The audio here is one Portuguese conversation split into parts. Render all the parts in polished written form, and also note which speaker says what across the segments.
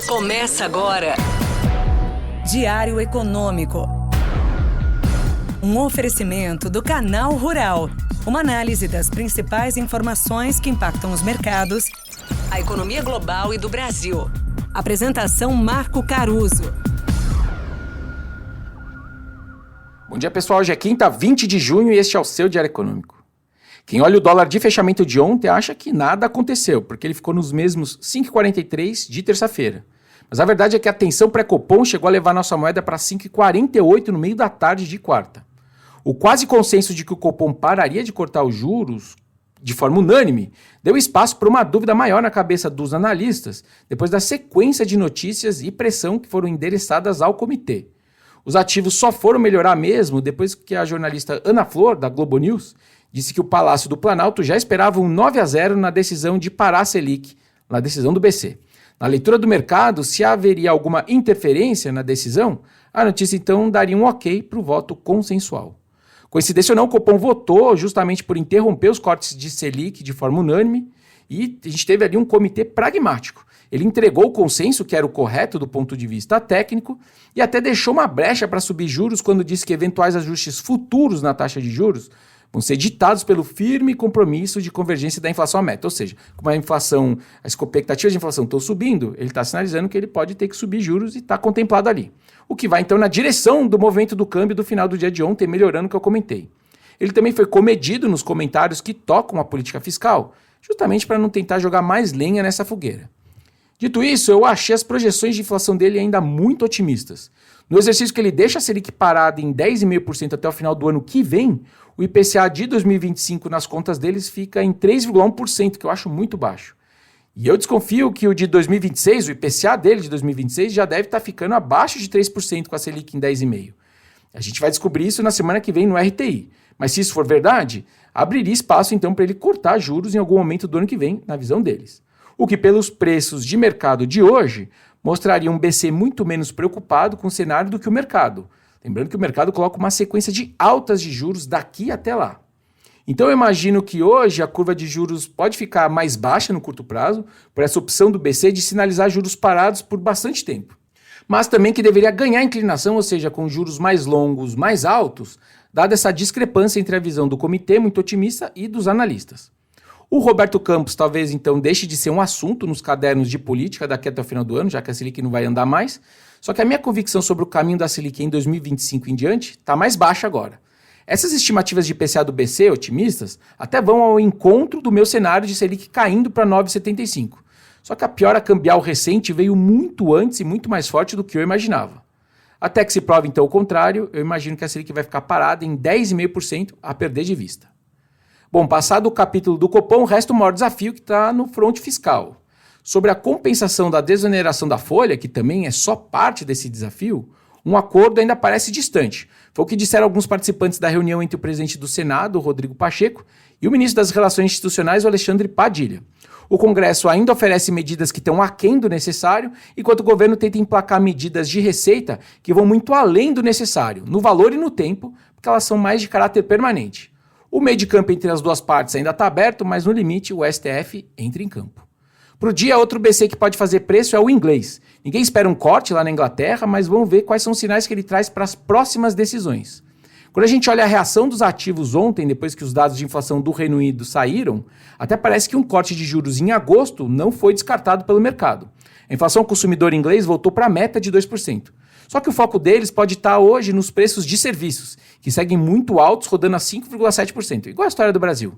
Speaker 1: Começa agora.
Speaker 2: Diário Econômico. Um oferecimento do Canal Rural. Uma análise das principais informações que impactam os mercados, a economia global e do Brasil. Apresentação Marco Caruso.
Speaker 3: Bom dia, pessoal. Hoje é quinta, 20 de junho e este é o seu Diário Econômico. Quem olha o dólar de fechamento de ontem acha que nada aconteceu, porque ele ficou nos mesmos 5,43 de terça-feira. Mas a verdade é que a tensão pré-Copom chegou a levar nossa moeda para 5,48 no meio da tarde de quarta. O quase consenso de que o Copom pararia de cortar os juros de forma unânime deu espaço para uma dúvida maior na cabeça dos analistas depois da sequência de notícias e pressão que foram endereçadas ao comitê. Os ativos só foram melhorar mesmo depois que a jornalista Ana Flor, da Globo News, disse que o Palácio do Planalto já esperava um 9-0 na decisão de parar a Selic, na decisão do BC. Na leitura do mercado, se haveria alguma interferência na decisão, a notícia então daria um ok para o voto consensual. Coincidência ou não, o Copom votou justamente por interromper os cortes de Selic de forma unânime e a gente teve ali um comitê pragmático. Ele entregou o consenso, que era o correto do ponto de vista técnico, e até deixou uma brecha para subir juros quando disse que eventuais ajustes futuros na taxa de juros vão ser ditados pelo firme compromisso de convergência da inflação à meta. Ou seja, como as expectativas de inflação estão subindo, ele está sinalizando que ele pode ter que subir juros e está contemplado ali. O que vai então na direção do movimento do câmbio do final do dia de ontem, melhorando o que eu comentei. Ele também foi comedido nos comentários que tocam a política fiscal, justamente para não tentar jogar mais lenha nessa fogueira. Dito isso, eu achei as projeções de inflação dele ainda muito otimistas. No exercício que ele deixa a Selic parada em 10,5% até o final do ano que vem, o IPCA de 2025 nas contas deles fica em 3,1%, que eu acho muito baixo. E eu desconfio que o de 2026, o IPCA dele de 2026, já deve estar ficando abaixo de 3% com a Selic em 10,5%. A gente vai descobrir isso na semana que vem no RTI. Mas se isso for verdade, abriria espaço então para ele cortar juros em algum momento do ano que vem, na visão deles. O que pelos preços de mercado de hoje mostraria um BC muito menos preocupado com o cenário do que o mercado. Lembrando que o mercado coloca uma sequência de altas de juros daqui até lá. Então eu imagino que hoje a curva de juros pode ficar mais baixa no curto prazo, por essa opção do BC de sinalizar juros parados por bastante tempo. Mas também que deveria ganhar inclinação, ou seja, com juros mais longos, mais altos, dada essa discrepância entre a visão do comitê, muito otimista, e dos analistas. O Roberto Campos talvez então deixe de ser um assunto nos cadernos de política daqui até o final do ano, já que a Selic não vai andar mais. Só que a minha convicção sobre o caminho da Selic em 2025 em diante está mais baixa agora. Essas estimativas de IPCA do BC, otimistas, até vão ao encontro do meu cenário de Selic caindo para 9,75. Só que a piora cambial recente veio muito antes e muito mais forte do que eu imaginava. Até que se prove então o contrário, eu imagino que a Selic vai ficar parada em 10,5% a perder de vista. Bom, passado o capítulo do Copom, resta o maior desafio que está no fronte fiscal. Sobre a compensação da desoneração da folha, que também é só parte desse desafio, um acordo ainda parece distante. Foi o que disseram alguns participantes da reunião entre o presidente do Senado, Rodrigo Pacheco, e o ministro das Relações Institucionais, o Alexandre Padilha. O Congresso ainda oferece medidas que estão aquém do necessário, enquanto o governo tenta emplacar medidas de receita que vão muito além do necessário, no valor e no tempo, porque elas são mais de caráter permanente. O meio de campo entre as duas partes ainda está aberto, mas no limite o STF entra em campo. Para o dia, outro BC que pode fazer preço é o inglês. Ninguém espera um corte lá na Inglaterra, mas vamos ver quais são os sinais que ele traz para as próximas decisões. Quando a gente olha a reação dos ativos ontem, depois que os dados de inflação do Reino Unido saíram, até parece que um corte de juros em agosto não foi descartado pelo mercado. A inflação consumidor inglês voltou para a meta de 2%. Só que o foco deles pode estar hoje nos preços de serviços, que seguem muito altos, rodando a 5,7%, igual a história do Brasil.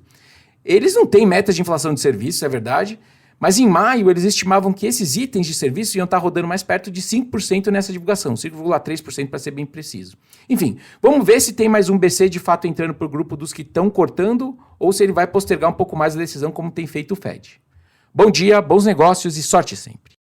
Speaker 3: Eles não têm metas de inflação de serviços, é verdade, mas em maio eles estimavam que esses itens de serviço iam estar rodando mais perto de 5% nessa divulgação, 5,3% para ser bem preciso. Enfim, vamos ver se tem mais um BC de fato entrando para o grupo dos que estão cortando ou se ele vai postergar um pouco mais a decisão como tem feito o Fed. Bom dia, bons negócios e sorte sempre.